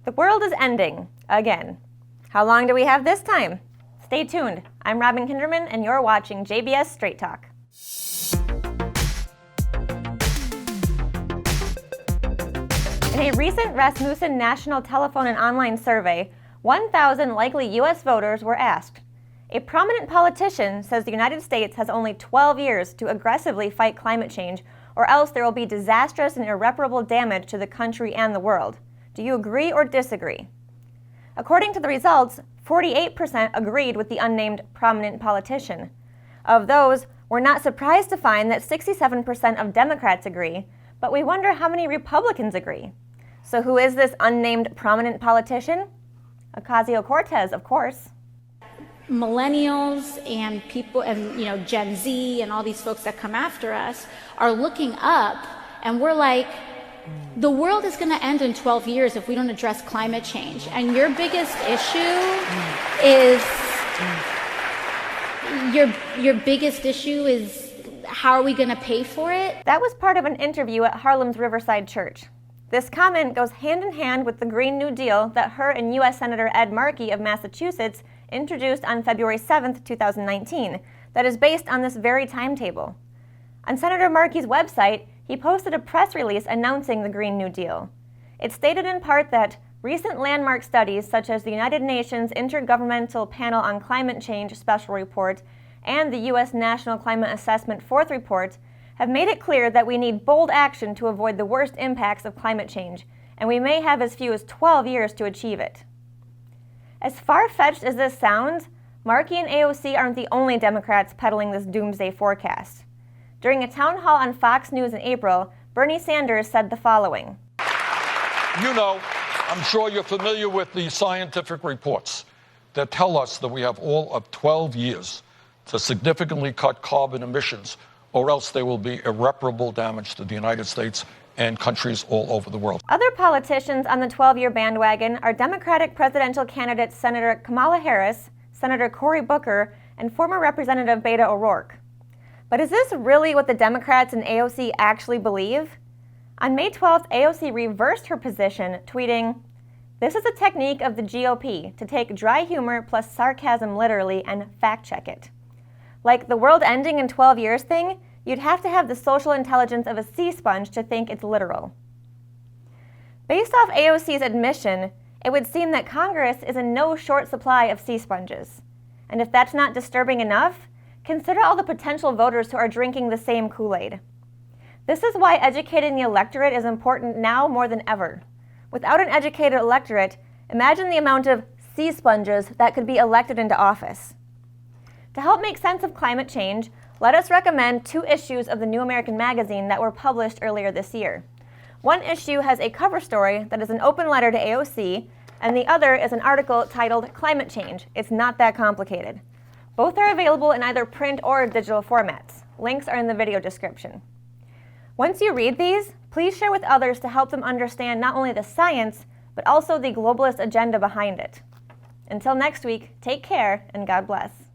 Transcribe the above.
The world is ending, again. How long do we have this time? Stay tuned. I'm Robin Kinderman, and you're watching JBS Straight Talk. In a recent Rasmussen National Telephone and Online Survey, 1,000 likely U.S. voters were asked. A prominent politician says the United States has only 12 years to aggressively fight climate change, or else there will be disastrous and irreparable damage to the country and the world. Do you agree or disagree? According to the results, 48% agreed with the unnamed prominent politician. Of those, we're not surprised to find that 67% of Democrats agree, but we wonder how many Republicans agree. So who is this unnamed prominent politician? Ocasio-Cortez, of course. Millennials and people and Gen Z and all these folks that come after us are looking up, and we're like, the world is going to end in 12 years if we don't address climate change. And your biggest issue is your biggest issue is how are we going to pay for it? That was part of an interview at Harlem's Riverside Church. This comment goes hand in hand with the Green New Deal that her and U.S. Senator Ed Markey of Massachusetts introduced on February 7, 2019, that is based on this very timetable. On Senator Markey's website, he posted a press release announcing the Green New Deal. It stated in part that recent landmark studies such as the United Nations Intergovernmental Panel on Climate Change Special Report and the U.S. National Climate Assessment Fourth Report have made it clear that we need bold action to avoid the worst impacts of climate change, and we may have as few as 12 years to achieve it. As far-fetched as this sounds, Markey and AOC aren't the only Democrats peddling this doomsday forecast. During a town hall on Fox News in April, Bernie Sanders said the following. I'm sure you're familiar with the scientific reports that tell us that we have all of 12 years to significantly cut carbon emissions, or else there will be irreparable damage to the United States and countries all over the world. Other politicians on the 12-year bandwagon are Democratic presidential candidates Senator Kamala Harris, Senator Cory Booker, and former Representative Beto O'Rourke. But is this really what the Democrats and AOC actually believe? On May 12th, AOC reversed her position, tweeting, "This is a technique of the GOP to take dry humor plus sarcasm literally and fact-check it. Like the world ending in 12 years thing, you'd have to have the social intelligence of a sea sponge to think it's literal." Based off AOC's admission, it would seem that Congress is in no short supply of sea sponges. And if that's not disturbing enough, consider all the potential voters who are drinking the same Kool-Aid. This is why educating the electorate is important now more than ever. Without an educated electorate, imagine the amount of sea sponges that could be elected into office. To help make sense of climate change, let us recommend 2 issues of the New American Magazine that were published earlier this year. One issue has a cover story that is an open letter to AOC, and the other is an article titled Climate Change, It's Not That Complicated. Both are available in either print or digital formats. Links are in the video description. Once you read these, please share with others to help them understand not only the science, but also the globalist agenda behind it. Until next week, take care and God bless.